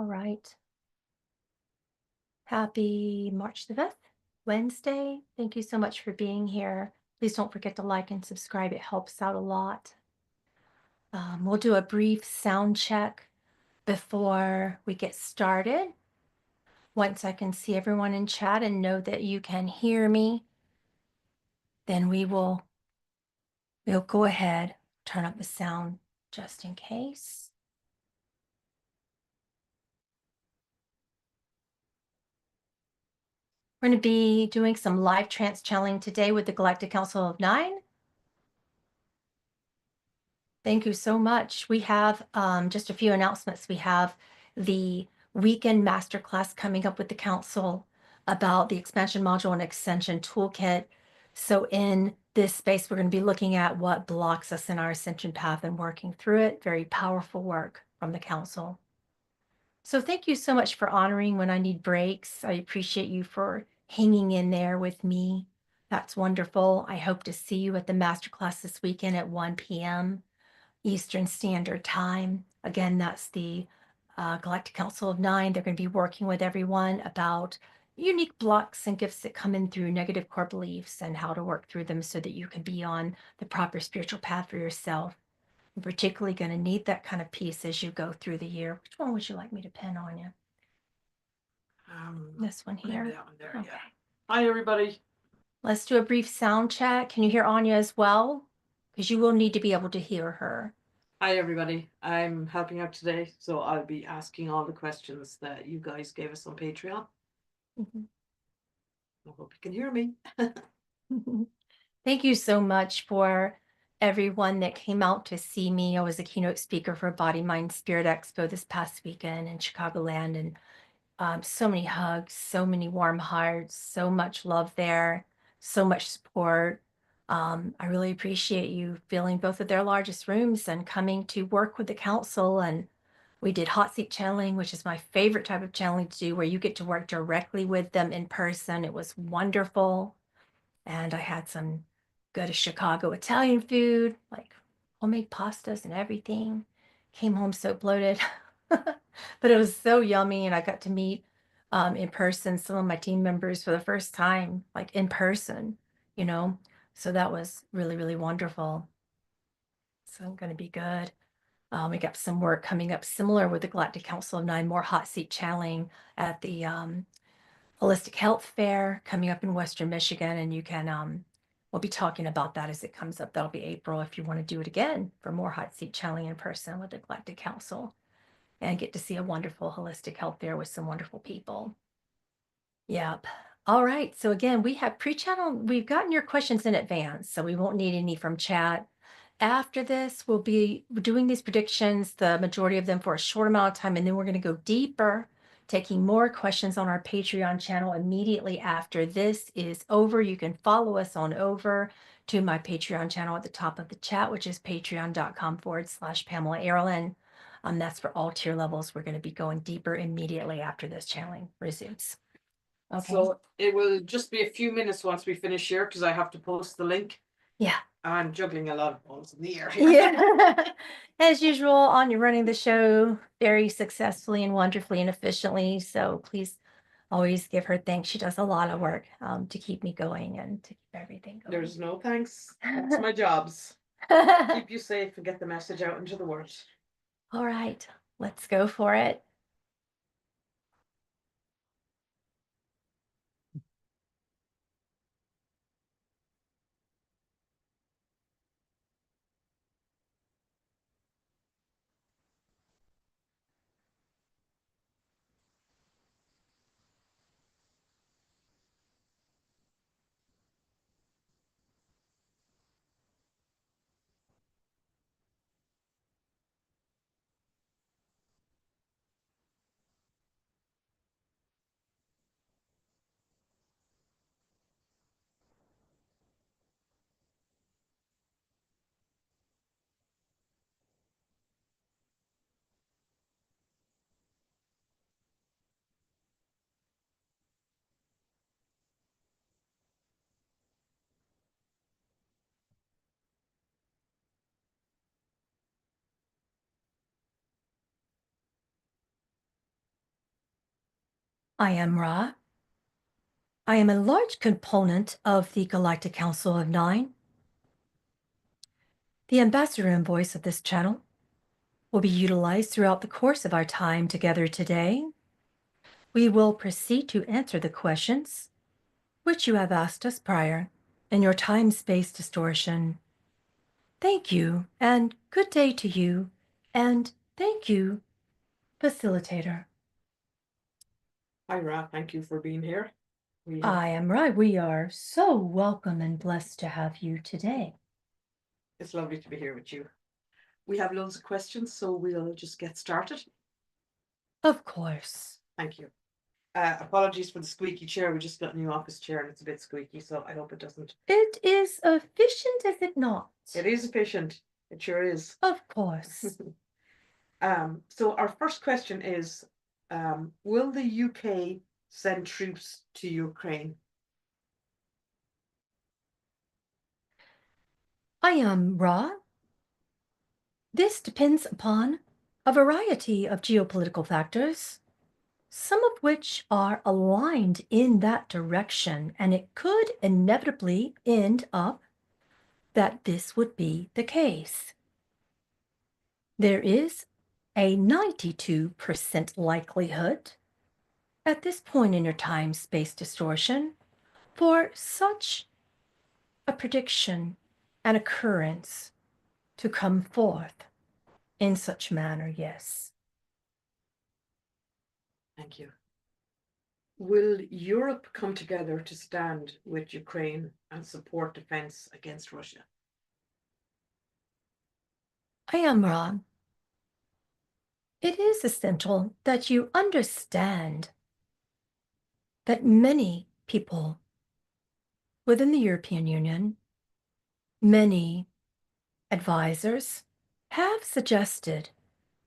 All right. Happy March the 5th, Wednesday. Thank you so much for being here. Please don't forget to like and subscribe. It helps out a lot. We'll do a brief sound check before we get started. Once I can see everyone in chat and know that you can hear me, then we'll go ahead, turn up the sound just in case. We're going to be doing some live trance channeling today with the Galactic Council of Nine. Thank you so much. We have just a few announcements. We have the weekend masterclass coming up with the council about the expansion module and extension toolkit. So in this space, we're going to be looking at what blocks us in our ascension path and working through it. Very powerful work from the council. So thank you so much for honoring when I need breaks. I appreciate you for hanging in there with me. That's wonderful. I hope to see you at the masterclass this weekend at 1 p.m. Eastern Standard Time. Again, that's the Galactic Council of Nine. They're going to be working with everyone about unique blocks and gifts that come in through negative core beliefs and how to work through them so that you can be on the proper spiritual path for yourself. I'm particularly going to need that kind of peace as you go through the year. Which one would you like me to pin on you? This one here. Maybe that one there, okay. yeah. Hi, everybody. Let's do a brief sound check. Can you hear Anya as well? Because you will need to be able to hear her. Hi, everybody. I'm helping out today, so I'll be asking all the questions that you guys gave us on Patreon. Mm-hmm. I hope you can hear me. Thank you so much for everyone that came out to see me. I was a keynote speaker for Body, Mind, Spirit Expo this past weekend in Chicagoland, and so many hugs, so many warm hearts, so much love there, so much support. I really appreciate you filling both of their largest rooms and coming to work with the council. And we did hot seat channeling, which is my favorite type of channeling to do, where you get to work directly with them in person. It was wonderful. And I had some good Chicago Italian food, like homemade pastas and everything. Came home so bloated, but it was so yummy. And I got to meet in person some of my team members for the first time, like in person, you know. So that was really, really wonderful. So I'm going to be good. We got some work coming up similar with the Galactic Council of Nine, more hot seat channeling at the Holistic Health Fair coming up in Western Michigan, and you can we'll be talking about that as it comes up. That'll be April if you want to do it again for more hot seat channeling in person with the Galactic Council and get to see a wonderful holistic health fair with some wonderful people. Yep. All right. So again, we have pre-channel. We've gotten your questions in advance, so we won't need any from chat. After this, we'll be doing these predictions, the majority of them for a short amount of time, and then we're going to go deeper, taking more questions on our Patreon channel immediately after this is over. You can follow us on over to my Patreon channel at the top of the chat, which is patreon.com/Pamela Erlin. That's for all tier levels. We're going to be going deeper immediately after this channeling resumes. Okay. So it will just be a few minutes once we finish here because I have to post the link. Yeah. I'm juggling a lot of balls in the air here. Yeah. As usual, Anya running the show very successfully and wonderfully and efficiently. So please always give her thanks. She does a lot of work to keep me going and to keep everything going. There's no thanks. That's my jobs. Keep you safe and get the message out into the world. All right, let's go for it. I am Ra. I am a large component of the Galactic Council of Nine. The ambassador and voice of this channel will be utilized throughout the course of our time together today. We will proceed to answer the questions which you have asked us prior in your time-space distortion. Thank you, and good day to you, and thank you, facilitator. Hi, Ra. Thank you for being here. I am Ra. We are so welcome and blessed to have you today. It's lovely to be here with you. We have loads of questions, so we'll just get started. Of course. Thank you. Apologies for the squeaky chair. We just got a new office chair and it's a bit squeaky, so I hope it doesn't. It is efficient, is it not? It is efficient. It sure is. Of course. So our first question is, will the UK send troops to Ukraine? I am Ra. This depends upon a variety of geopolitical factors, some of which are aligned in that direction, and it could inevitably end up that this would be the case. There is a 92% likelihood at this point in your time-space distortion for such a prediction and occurrence to come forth in such manner, yes. Thank you. Will Europe come together to stand with Ukraine and support defense against Russia? I am Ra. It is essential that you understand that many people within the European Union, many advisors, have suggested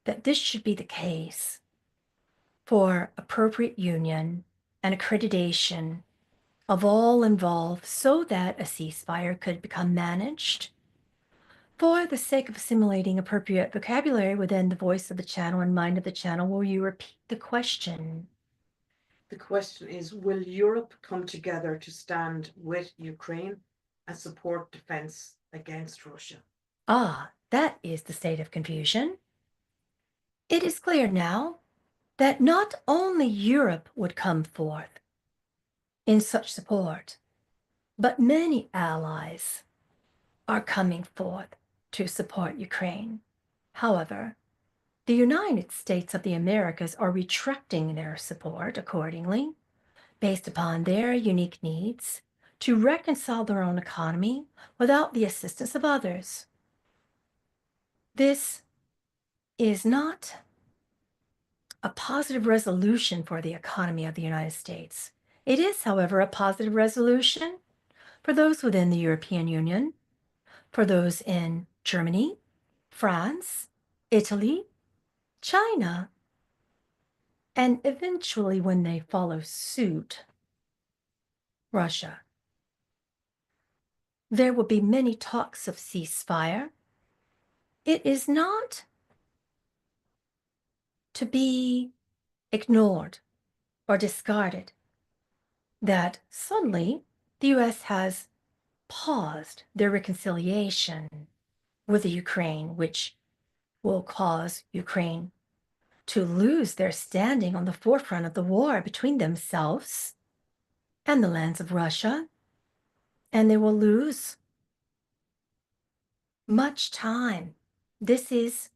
that this should be the case for appropriate union and accreditation of all involved so that a ceasefire could become managed. For the sake of assimilating appropriate vocabulary within the voice of the channel and mind of the channel, will you repeat the question? The question is, will Europe come together to stand with Ukraine and support defense against Russia? Ah, that is the state of confusion. It is clear now that not only Europe would come forth in such support, but many allies are coming forth to support Ukraine. However, the United States of the Americas are retracting their support accordingly, based upon their unique needs to reconcile their own economy without the assistance of others. This is not a positive resolution for the economy of the United States. It is, however, a positive resolution for those within the European Union, for those in Germany, France, Italy, China, and eventually, when they follow suit, Russia. There will be many talks of ceasefire. It is not to be ignored or discarded that suddenly the U.S. has paused their reconciliation with the Ukraine, which will cause Ukraine to lose their standing on the forefront of the war between themselves and the lands of Russia, and they will lose much time. This is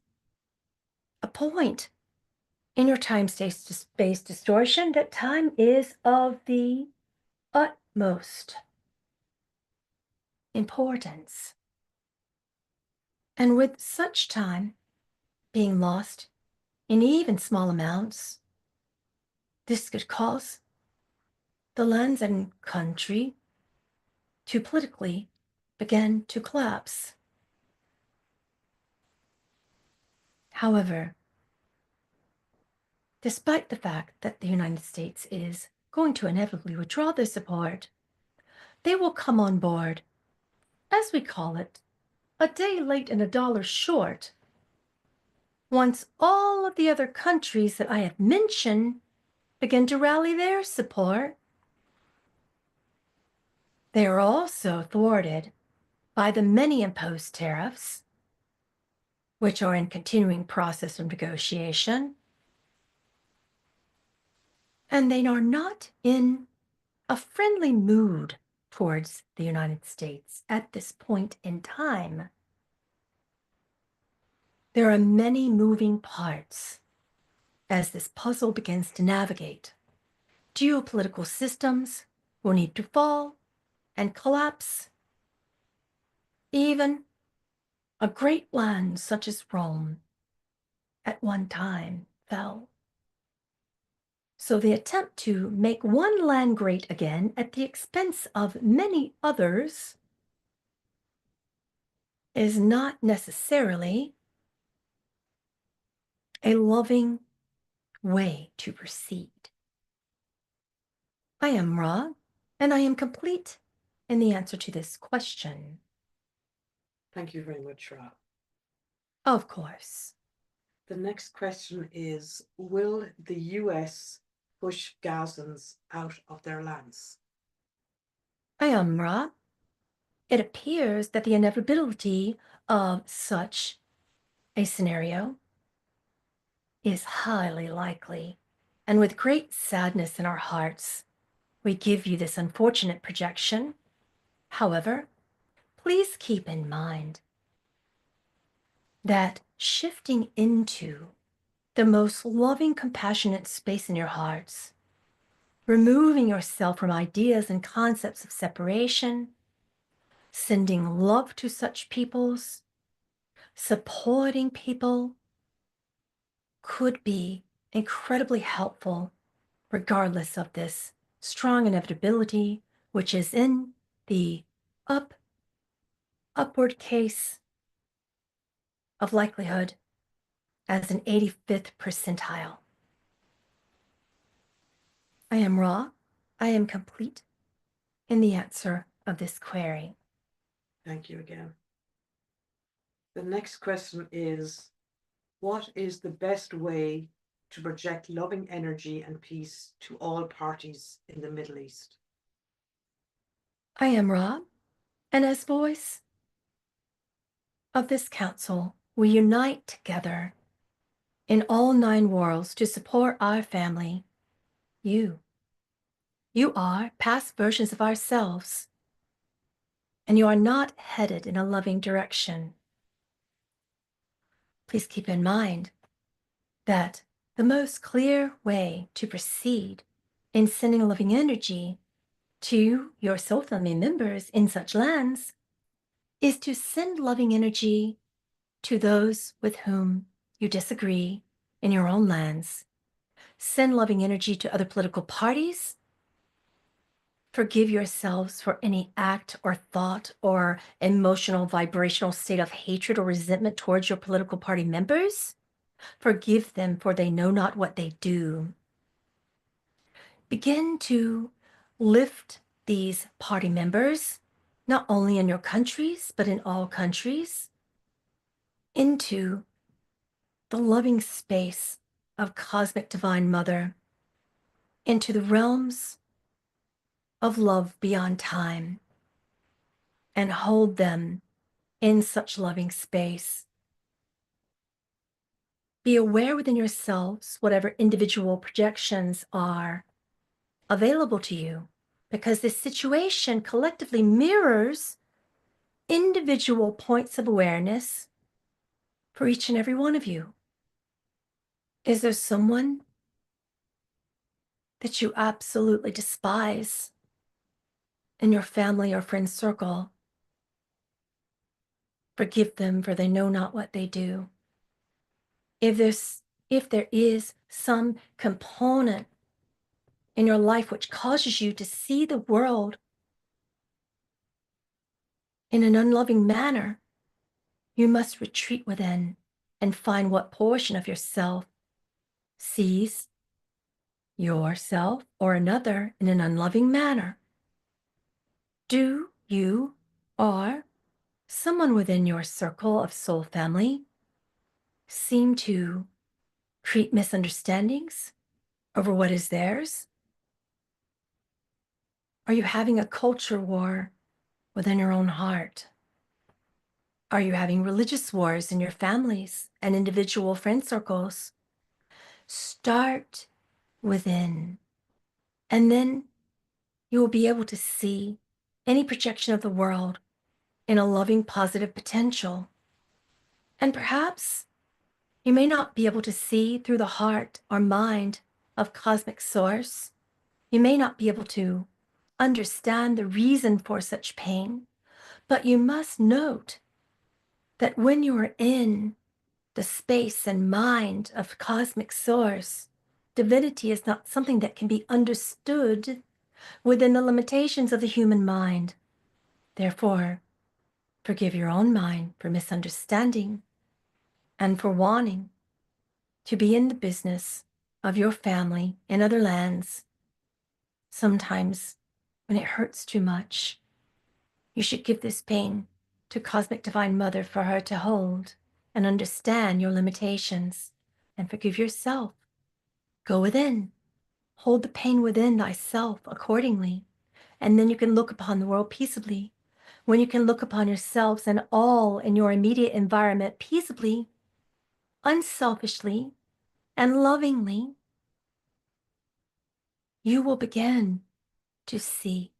a point in your time-space distortion that time is of the utmost importance. And with such time being lost in even small amounts, this could cause the lands and country to politically begin to collapse. However, despite the fact that the United States is going to inevitably withdraw their support, they will come on board, as we call it, a day late and a dollar short, once all of the other countries that I have mentioned begin to rally their support. They are also thwarted by the many imposed tariffs, which are in continuing process of negotiation, and they are not in a friendly mood towards the United States at this point in time. There are many moving parts as this puzzle begins to navigate. Geopolitical systems will need to fall and collapse. Even a great land such as Rome at one time fell. So the attempt to make one land great again at the expense of many others is not necessarily a loving way to proceed. I am Ra, and I am complete in the answer to this question. Thank you very much, Rob. Of course. The next question is, will the US push Gazans out of their lands? I am Ra. It appears that the inevitability of such a scenario is highly likely, and with great sadness in our hearts, we give you this unfortunate projection. However, please keep in mind that shifting into the most loving, compassionate space in your hearts, removing yourself from ideas and concepts of separation, sending love to such peoples, supporting people could be incredibly helpful regardless of this strong inevitability, which is in the upward case of likelihood as an 85th percentile. I am Ra. I am complete in the answer of this query. Thank you again. The next question is, what is the best way to project loving energy and peace to all parties in the Middle East? I am Ra, and as voice of this council, we unite together in all 9 worlds to support our family, you. You are past versions of ourselves, and you are not headed in a loving direction. Please keep in mind that the most clear way to proceed in sending loving energy to your soul family members in such lands is to send loving energy to those with whom you disagree in your own lands. Send loving energy to other political parties. Forgive yourselves for any act or thought or emotional, vibrational state of hatred or resentment towards your political party members. Forgive them, for they know not what they do. Begin to lift these party members, not only in your countries, but in all countries, into the loving space of Cosmic Divine Mother, into the realms of love beyond time, and hold them in such loving space. Be aware within yourselves whatever individual projections are available to you, because this situation collectively mirrors individual points of awareness for each and every one of you. Is there someone that you absolutely despise in your family or friend circle? Forgive them, for they know not what they do. If there is some component in your life which causes you to see the world in an unloving manner, you must retreat within and find what portion of yourself sees yourself or another in an unloving manner. Do you or someone within your circle of soul family seem to create misunderstandings over what is theirs? Are you having a culture war within your own heart? Are you having religious wars in your families and individual friend circles? Start within, and then you will be able to see any projection of the world in a loving, positive potential. And perhaps you may not be able to see through the heart or mind of cosmic source. You may not be able to understand the reason for such pain, but you must note that when you are in the space and mind of cosmic source, divinity is not something that can be understood within the limitations of the human mind. Therefore, forgive your own mind for misunderstanding and for wanting to be in the business of your family in other lands. Sometimes, when it hurts too much, you should give this pain to Cosmic Divine Mother for her to hold and understand your limitations and forgive yourself. Go within, hold the pain within thyself accordingly, and then you can look upon the world peaceably. When you can look upon yourselves and all in your immediate environment peaceably, unselfishly, and lovingly, you will begin to see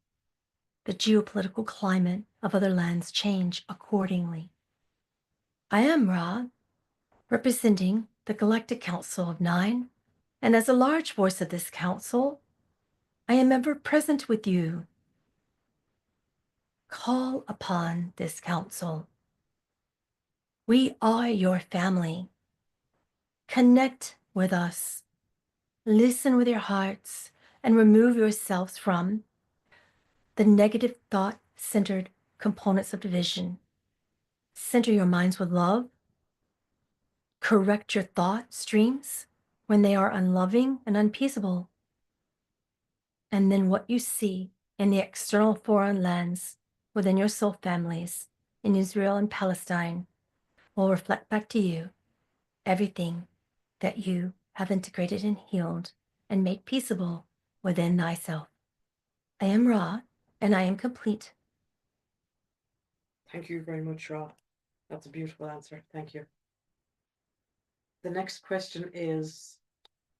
the geopolitical climate of other lands change accordingly. I am Ra, representing the Galactic Council of Nine, and as a large voice of this council, I am ever present with you. Call upon this council. We are your family. Connect with us. Listen with your hearts and remove yourselves from the negative thought-centered components of division. Center your minds with love. Correct your thought streams when they are unloving and unpeaceable. And then what you see in the external foreign lands within your soul families in Israel and Palestine will reflect back to you everything that you have integrated and healed and made peaceable within thyself. I am Ra, and I am complete. Thank you very much, Ra. That's a beautiful answer. Thank you. The next question is,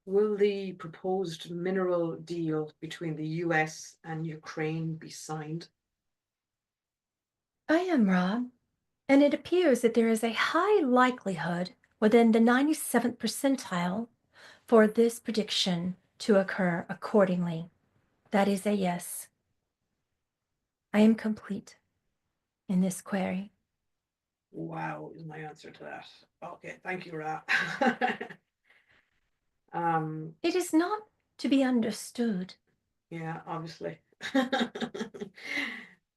will the proposed mineral deal between the US and Ukraine be signed? I am Ra, and it appears that there is a high likelihood within the 97th percentile for this prediction to occur accordingly. That is a yes. I am complete in this query. Wow, is my answer to that. Okay, thank you, Ra. It is not to be understood. Yeah, obviously.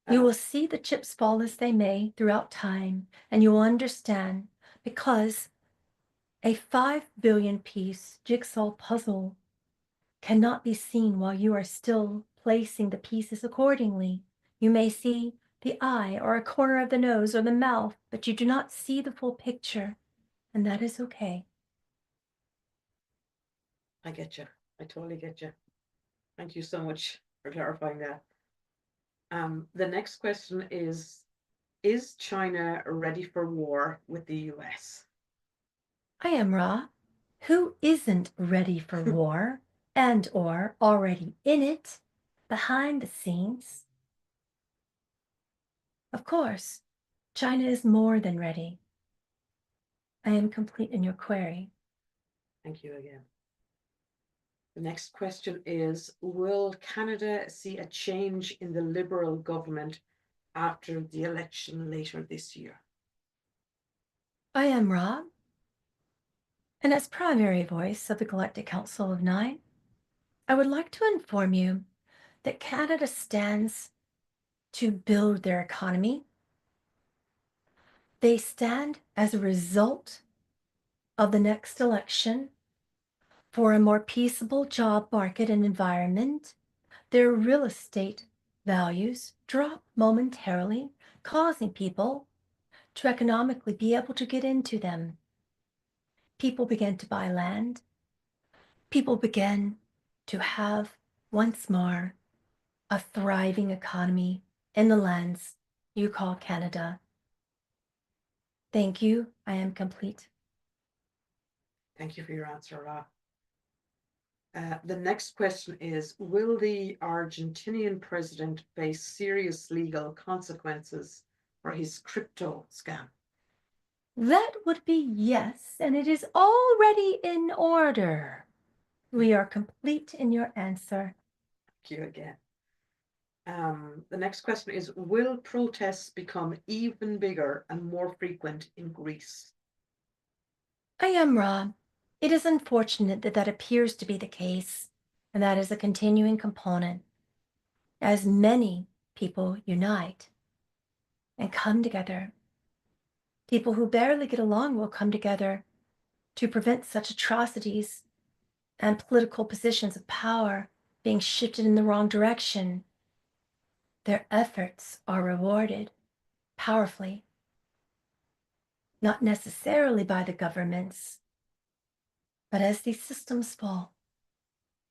You will see the chips fall as they may throughout time, and you will understand because a 5 billion piece jigsaw puzzle cannot be seen while you are still placing the pieces accordingly. You may see the eye or a corner of the nose or the mouth, but you do not see the full picture, and that is okay. I get you. I totally get you. Thank you so much for clarifying that. The next question is China ready for war with the US? I am Ra. Who isn't ready for war and or already in it behind the scenes? Of course, China is more than ready. I am complete in your query. Thank you again. The next question is, will Canada see a change in the Liberal government after the election later this year? I am Ra, and as primary voice of the Galactic Council of Nine, I would like to inform you that Canada stands to build their economy. They stand as a result of the next election for a more peaceable job market and environment. Their real estate values drop momentarily, causing people to economically be able to get into them. People began to buy land. People began to have once more a thriving economy in the lands you call Canada. Thank you. I am complete. Thank you for your answer, Ra. The next question is, will the Argentinian president face serious legal consequences for his crypto scam? That would be yes, and it is already in order. We are complete in your answer. Thank you again. The next question is, will protests become even bigger and more frequent in Greece? I am Rob. It is unfortunate that that appears to be the case, and that is a continuing component. As many people unite and come together, people who barely get along will come together to prevent such atrocities and political positions of power being shifted in the wrong direction. Their efforts are rewarded powerfully, not necessarily by the governments, but as these systems fall,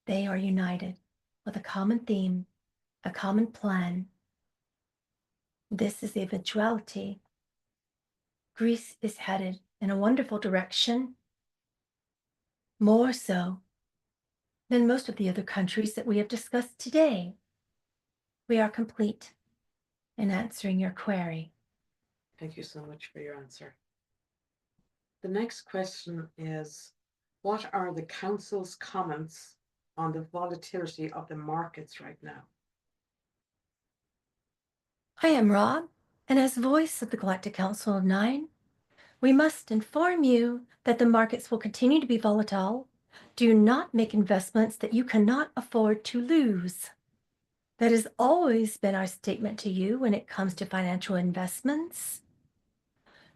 they are united with a common theme, a common plan. This is the eventuality. Greece is headed in a wonderful direction, more so than most of the other countries that we have discussed today. We are complete in answering your query. Thank you so much for your answer. The next question is, what are the council's comments on the volatility of the markets right now? I am Rob, and as voice of the Galactic Council of Nine, we must inform you that the markets will continue to be volatile. Do not make investments that you cannot afford to lose. That has always been our statement to you when it comes to financial investments.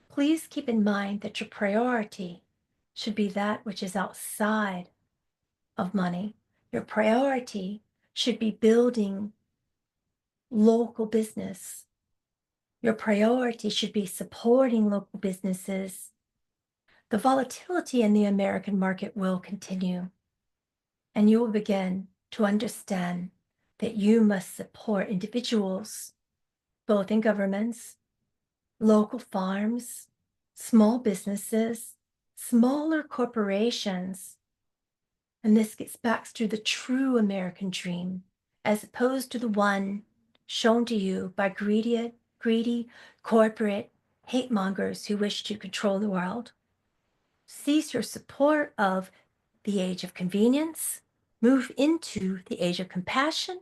Please keep in mind that your priority should be that which is outside of money. Your priority should be building local business. Your priority should be supporting local businesses. The volatility in the American market will continue, and you will begin to understand that you must support individuals, both in governments, local farms, small businesses, smaller corporations. And this gets back to the true American dream, as opposed to the one shown to you by greedy corporate hate mongers who wish to control the world. Cease your support of the age of convenience, move into the age of compassion.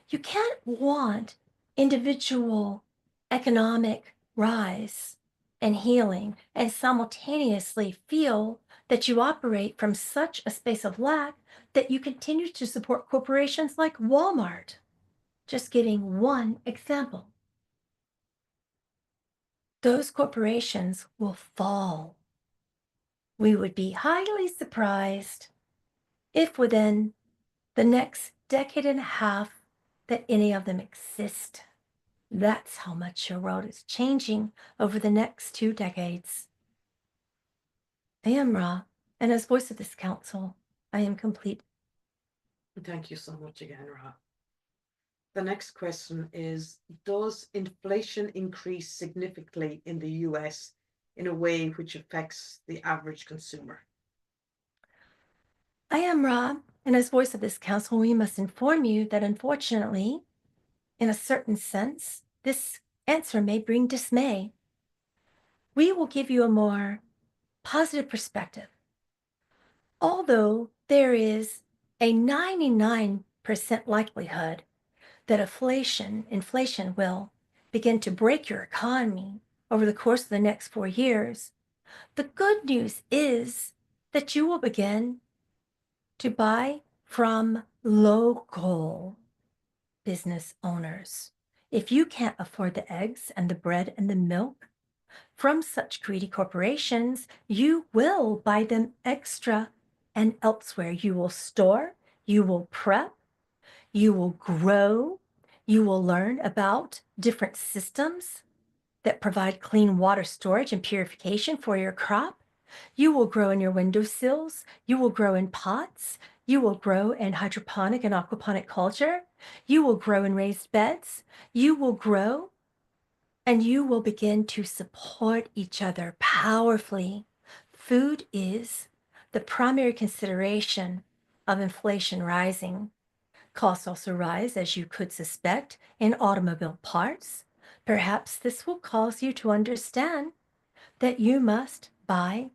You can't want individual economic rise and healing and simultaneously feel that you operate from such a space of lack that you continue to support corporations like Walmart. Just giving one example. Those corporations will fall. We would be highly surprised if within the next decade and a half that any of them exist. That's how much your world is changing over the next 2 decades. I am Ra, and as voice of this council, I am complete. Thank you so much again, Ra. The next question is, does inflation increase significantly in the US in a way which affects the average consumer? I am Ra, and as voice of this council, we must inform you that unfortunately, in a certain sense, this answer may bring dismay. We will give you a more positive perspective. Although there is a 99% likelihood that inflation will begin to break your economy over the course of the next 4 years, the good news is that you will begin to buy from local business owners. If you can't afford the eggs and the bread and the milk from such greedy corporations, you will buy them extra and elsewhere. You will store, you will prep, you will grow, you will learn about different systems that provide clean water storage and purification for your crop. You will grow in your windowsills. You will grow in pots. You will grow in hydroponic and aquaponic culture. You will grow in raised beds. You will grow and you will begin to support each other powerfully. Food is the primary consideration of inflation rising. Costs also rise, as you could suspect, in automobile parts. Perhaps this will cause you to understand that you must buy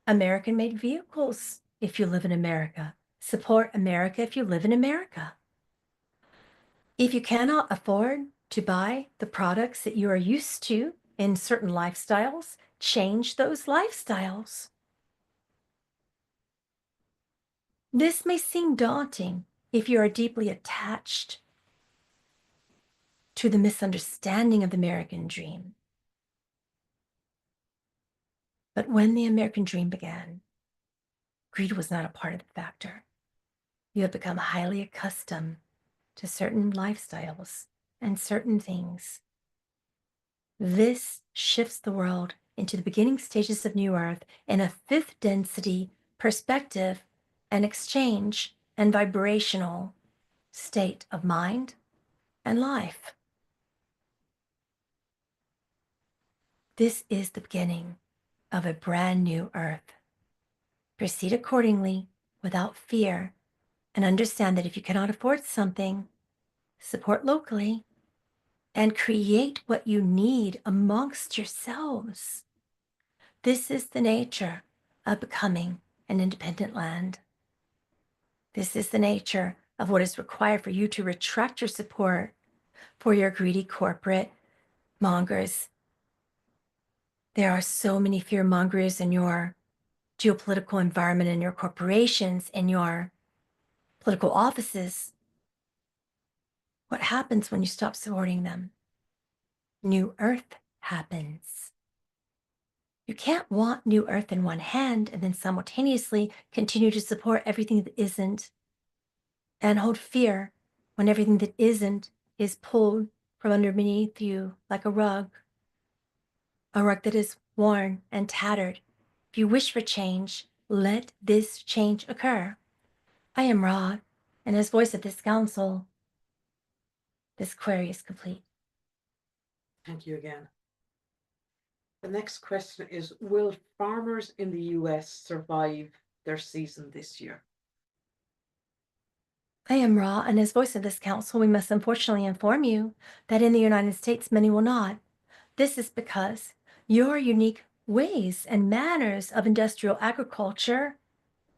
American-made vehicles if you live in America. Support America if you live in America. If you cannot afford to buy the products that you are used to in certain lifestyles, change those lifestyles. This may seem daunting if you are deeply attached to the misunderstanding of the American dream. But when the American dream began, greed was not a part of the factor. You have become highly accustomed to certain lifestyles and certain things. This shifts the world into the beginning stages of New Earth in a fifth density perspective and exchange and vibrational state of mind and life. This is the beginning of a brand new Earth. Proceed accordingly without fear and understand that if you cannot afford something, support locally and create what you need amongst yourselves. This is the nature of becoming an independent land. This is the nature of what is required for you to retract your support for your greedy corporate mongers. There are so many fear mongers in your geopolitical environment, in your corporations, in your political offices. What happens when you stop supporting them? New Earth happens. You can't want New Earth in one hand and then simultaneously continue to support everything that isn't and hold fear when everything that isn't is pulled from underneath you like a rug that is worn and tattered. If you wish for change, let this change occur. I am Ra, and as voice of this council, this query is complete. Thank you again. The next question is, will farmers in the US survive their season this year? I am Ra, and as voice of this council, we must unfortunately inform you that in the United States, many will not. This is because your unique ways and manners of industrial agriculture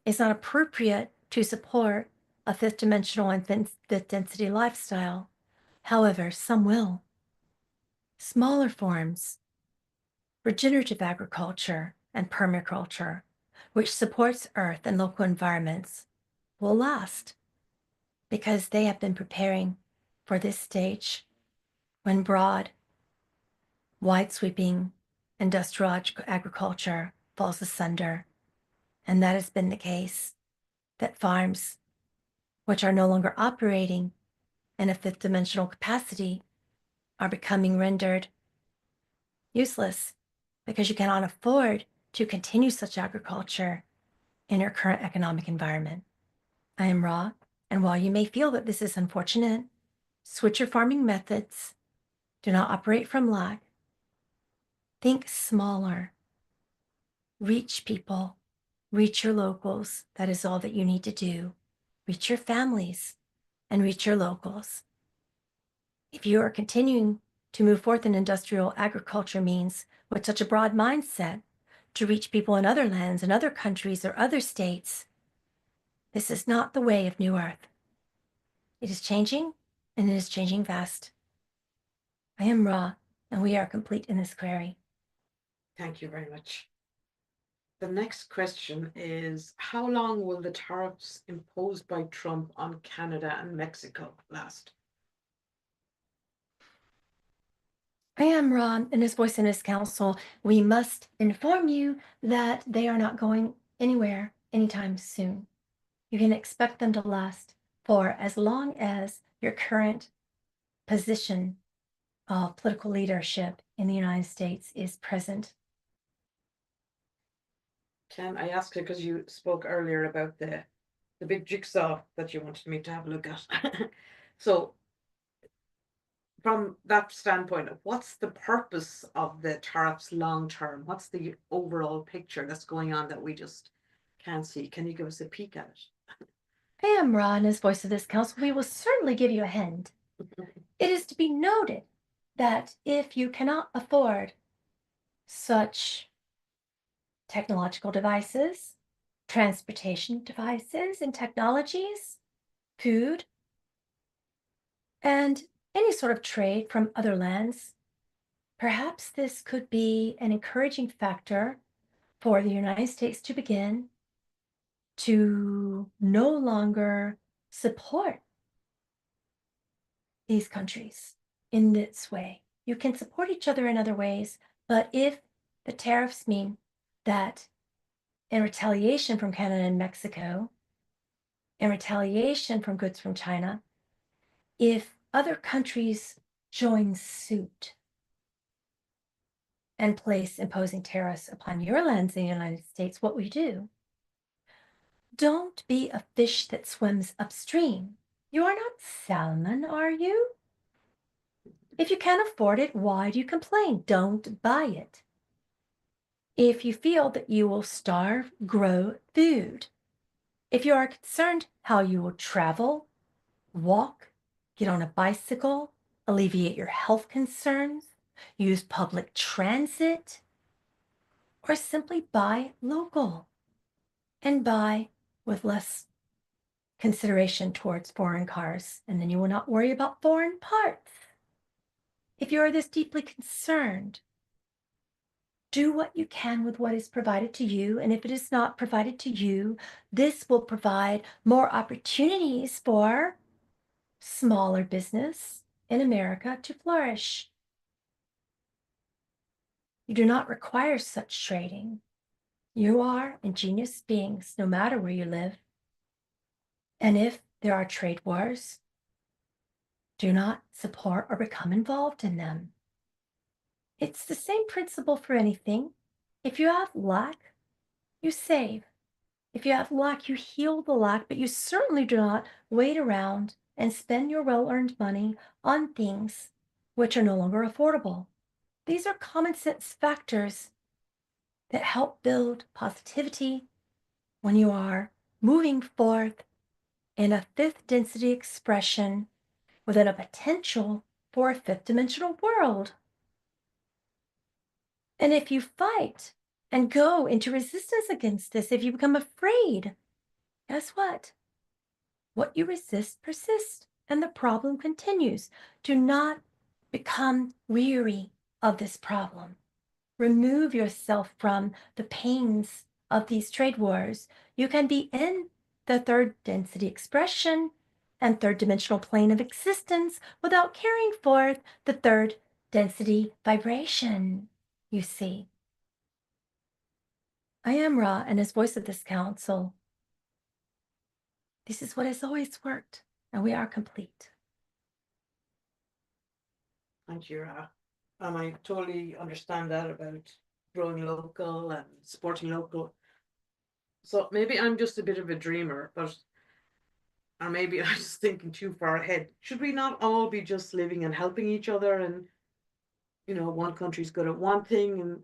is not appropriate to support a fifth dimensional and fifth density lifestyle. However, some will. Smaller forms, regenerative agriculture and permaculture, which supports earth and local environments, will last because they have been preparing for this stage when broad, wide-sweeping industrial agriculture falls asunder. And that has been the case, that farms, which are no longer operating in a fifth dimensional capacity, are becoming rendered useless because you cannot afford to continue such agriculture in your current economic environment. I am Ra, and while you may feel that this is unfortunate, switch your farming methods. Do not operate from lack. Think smaller. Reach people. Reach your locals. That is all that you need to do. Reach your families and reach your locals. If you are continuing to move forth in industrial agriculture means with such a broad mindset to reach people in other lands and other countries or other states, this is not the way of New Earth. It is changing, and it is changing fast. I am Ra, and we are complete in this query. Thank you very much. The next question is, how long will the tariffs imposed by Trump on Canada and Mexico last? I am Ra, and as voice in this council, we must inform you that they are not going anywhere anytime soon. You can expect them to last for as long as your current position of political leadership in the United States is present. Can I ask you, because you spoke earlier about the big jigsaw that you wanted me to have a look at. So from that standpoint, what's the purpose of the tariffs long term? What's the overall picture that's going on that we just can't see? Can you give us a peek at I am Ra, and as voice of this council, we will certainly give you a hint. it? It is to be noted that if you cannot afford such technological devices, transportation devices and technologies, food, and any sort of trade from other lands, perhaps this could be an encouraging factor for the United States to begin to no longer support these countries in this way. You can support each other in other ways, but if the tariffs mean that in retaliation from Canada and Mexico, in retaliation from goods from China, if other countries join suit and place imposing tariffs upon your lands in the United States, what we do? Don't be a fish that swims upstream. You are not salmon, are you? If you can't afford it, why do you complain? Don't buy it. If you feel that you will starve, grow food. If you are concerned how you will travel, walk, get on a bicycle, alleviate your health concerns, use public transit, or simply buy local and buy with less consideration towards foreign cars, and then you will not worry about foreign parts. If you are this deeply concerned, do what you can with what is provided to you. And if it is not provided to you, this will provide more opportunities for smaller business in America to flourish. You do not require such trading. You are ingenious beings, no matter where you live. And if there are trade wars, do not support or become involved in them. It's the same principle for anything. If you have lack, you save. If you have lack, you heal the lack, but you certainly do not wait around and spend your well earned money on things which are no longer affordable. These are common sense factors that help build positivity when you are moving forth in a fifth density expression within a potential for a fifth dimensional world. And if you fight and go into resistance against this, if you become afraid, guess what? What you resist persists, and the problem continues. Do not become weary of this problem. Remove yourself from the pains of these trade wars. You can be in the third density expression and third dimensional plane of existence without carrying forth the third density vibration, you see. I am Ra, and as voice of this council, this is what has always worked, and we are complete. Thank you, I totally understand that about growing local and supporting local. So maybe I'm just a bit of a dreamer, but or maybe I'm just thinking too far ahead. Should we not all be just living and helping each other? And one country's good at one thing and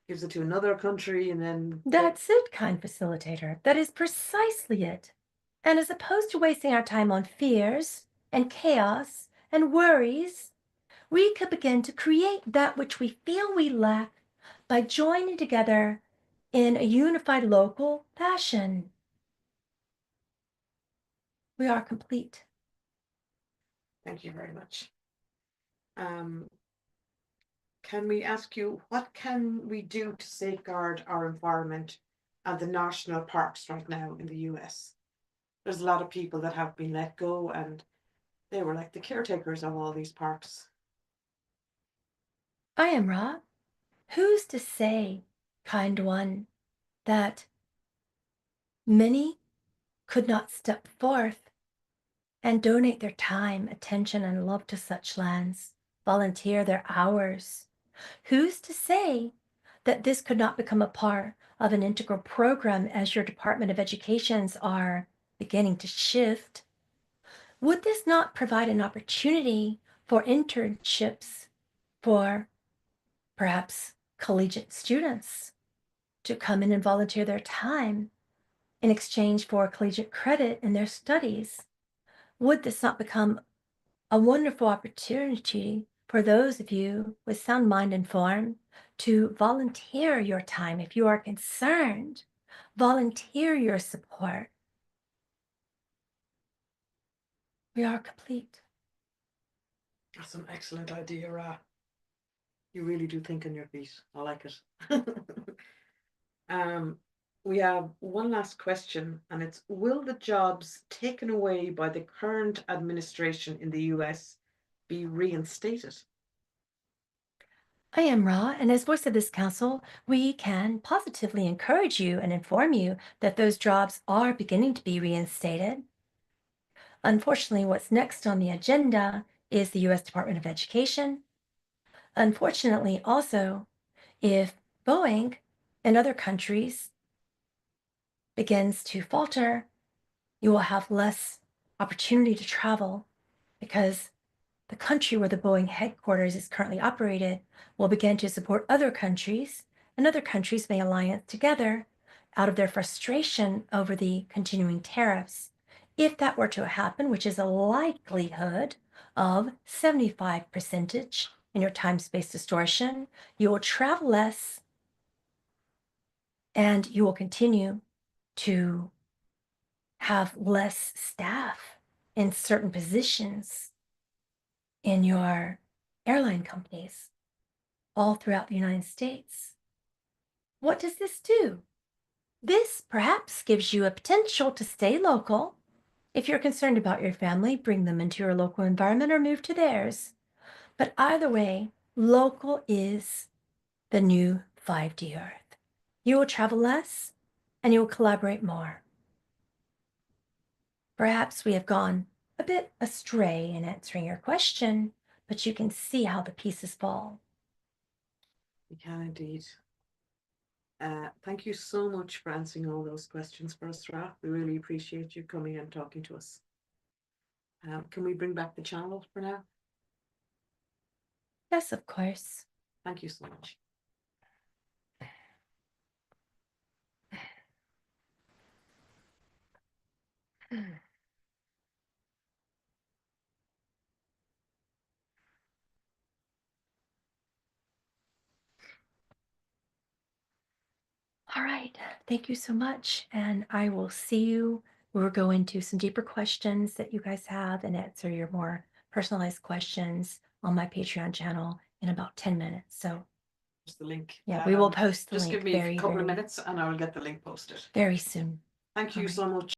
gives it to another country, and then That's it, kind facilitator. That is precisely it. And as opposed to wasting our time on fears and chaos and worries, we could begin to create that which we feel we lack by joining together in a unified local fashion. We are complete. thank you very much. Um, can we ask you, what can we do to safeguard our environment and the national parks right now in the US? There's a lot of people that have been let go, and they were like the caretakers of all these parks. I am Ra. Who's to say, kind one, that many could not step forth and donate their time, attention, and love to such lands, volunteer their hours? Who's to say that this could not become a part of an integral program as your Department of Educations are beginning to shift? Would this not provide an opportunity for internships for perhaps collegiate students to come in and volunteer their time in exchange for collegiate credit in their studies? Would this not become a wonderful opportunity for those of you with sound mind and form to volunteer your time if you are concerned? Volunteer your support. We are complete. That's an excellent idea, Ra. You really do think on your feet. I like it. um, we have one last question, and it's: will the jobs taken away by the current administration in the US be reinstated? I am Ra, and as voice of this council, we can positively encourage you and inform you that those jobs are beginning to be reinstated. Unfortunately, what's next on the agenda is the U.S. Department of Education. Unfortunately, also, if Boeing and other countries begins to falter, you will have less opportunity to travel because the country where the Boeing headquarters is currently operated will begin to support other countries, and other countries may alliance together out of their frustration over the continuing tariffs. If that were to happen, which is a likelihood of 75% in your time-space distortion, you will travel less and you will continue to have less staff in certain positions in your airline companies all throughout the United States. What does this do? This perhaps gives you a potential to stay local. If you're concerned about your family, bring them into your local environment or move to theirs. But either way, local is the new 5D Earth. You will travel less and you will collaborate more. Perhaps we have gone a bit astray in answering your question, but you can see how the pieces fall. We can indeed. Thank you so much for answering all those questions for us, Ra. We really appreciate you coming and talking to us. Can we bring back the channel for now? Yes, of course. Thank you so much. All right. Thank you so much. And I will see you. We'll go into some deeper questions that you guys have and answer your more personalized questions on my Patreon channel in about 10 minutes. So, Just the link. yeah, we will post the Just give link me a couple of minutes and I will get the link posted. very soon. Thank All you right. so much.